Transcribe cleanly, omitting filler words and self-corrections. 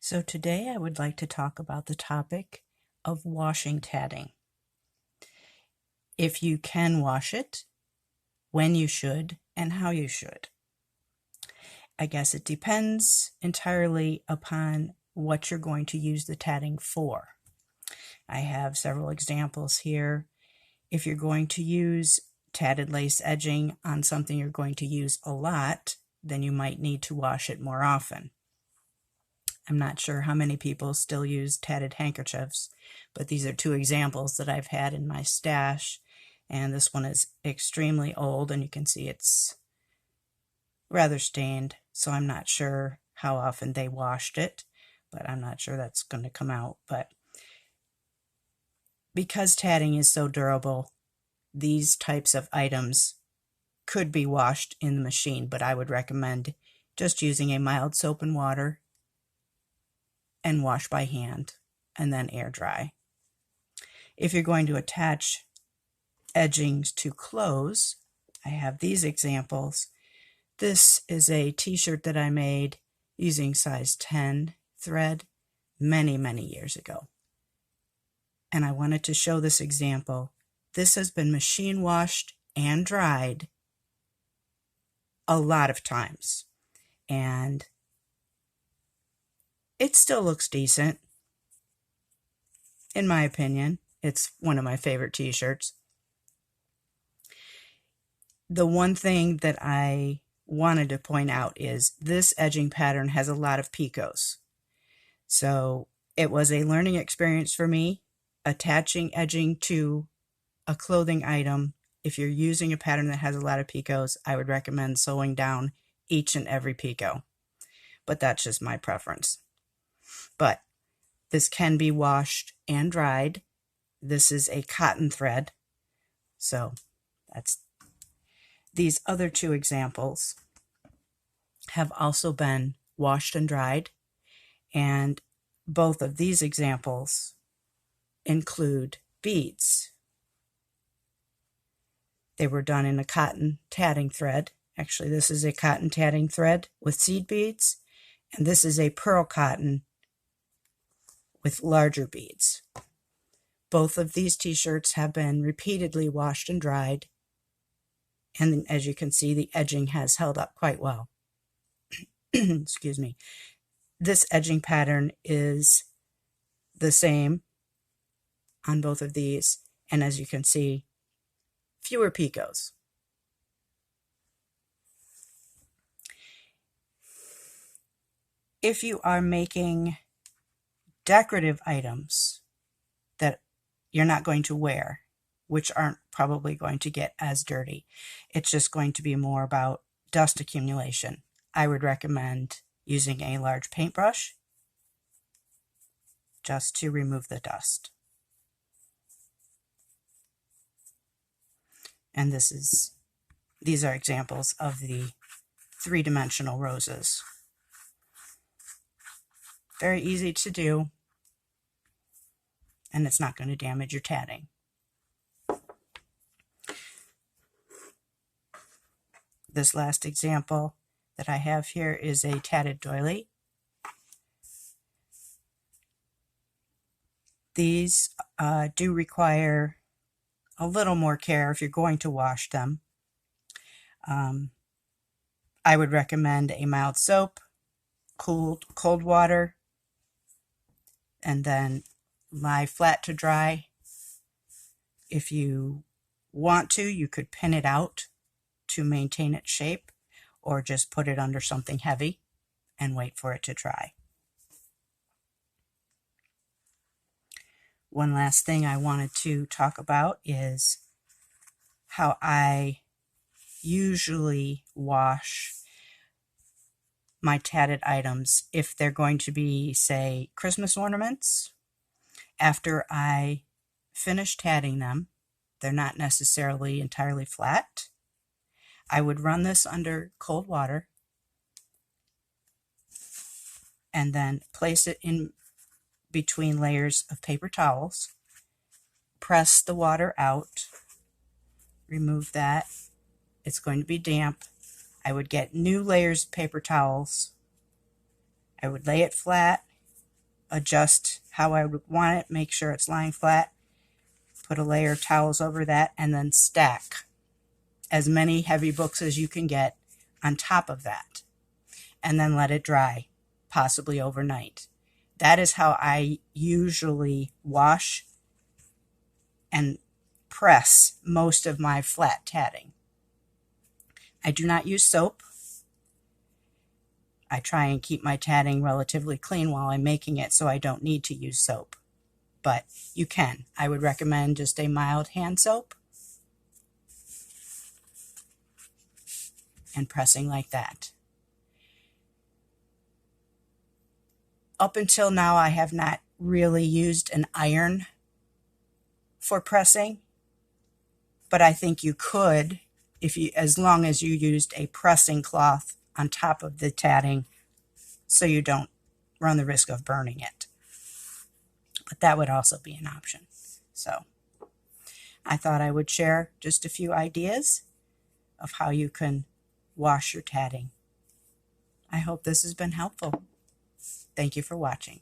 So today I would like to talk about the topic of washing tatting. If you can wash it, when you should, and how you should. I guess it depends entirely upon what you're going to use the tatting for. I have several examples here. If you're going to use tatted lace edging on something you're going to use a lot, then you might need to wash it more often. I'm not sure how many people still use tatted handkerchiefs, but these are two examples that I've had in my stash, and this one is extremely old, and you can see it's rather stained, so I'm not sure how often they washed it, but I'm not sure that's going to come out. But because tatting is so durable, these types of items could be washed in the machine, but I would recommend just using a mild soap and water and wash by hand and then air dry. If you're going to attach edgings to clothes, I have these examples. This is a t-shirt that I made using size 10 thread many years ago. And I wanted to show this example. This has been machine washed and dried a lot of times, and it still looks decent. In my opinion, it's one of my favorite t-shirts. The one thing that I wanted to point out is this edging pattern has a lot of picots. So it was a learning experience for me, attaching edging to a clothing item. If you're using a pattern that has a lot of picots, I would recommend sewing down each and every picot. But that's just my preference. But this can be washed and dried. This is a cotton thread. So that's these other two examples have also been washed and dried, and both of these examples include beads. They were done in a cotton tatting thread. Actually, this is a cotton tatting thread with seed beads, and this is a pearl cotton with larger beads. Both of these t-shirts have been repeatedly washed and dried, and as you can see, the edging has held up quite well. Excuse me. This edging pattern is the same on both of these, and as you can see, fewer picots. If you are making decorative items that you're not going to wear, which aren't probably going to get as dirty, it's just going to be more about dust accumulation, I would recommend using a large paintbrush just to remove the dust. And these are examples of the three-dimensional roses. Very easy to do, and it's not going to damage your tatting. This last example that I have here is a tatted doily. These do require a little more care if you're going to wash them. I would recommend a mild soap, cold water, and then lie flat to dry. If you want to, you could pin it out to maintain its shape, or just put it under something heavy and wait for it to dry. One last thing I wanted to talk about is how I usually wash my tatted items if they're going to be, say, Christmas ornaments. After I finish tatting them, they're not necessarily entirely flat. I would run this under cold water and then place it in between layers of paper towels. Press the water out, remove that. It's going to be damp. I would get new layers of paper towels. I would lay it flat adjust how I would want it, make sure it's lying flat, put a layer of towels over that, and then stack as many heavy books as you can get on top of that, and then let it dry, possibly overnight. That is how I usually wash and press most of my flat tatting. I do not use soap. I try and keep my tatting relatively clean while I'm making it, so I don't need to use soap. But you can. I would recommend just a mild hand soap and pressing like that. Up until now, I have not really used an iron for pressing, but I think you could, as long as you used a pressing cloth on top of the tatting so you don't run the risk of burning it. But that would also be an option. So I thought I would share just a few ideas of how you can wash your tatting. I hope this has been helpful. Thank you for watching.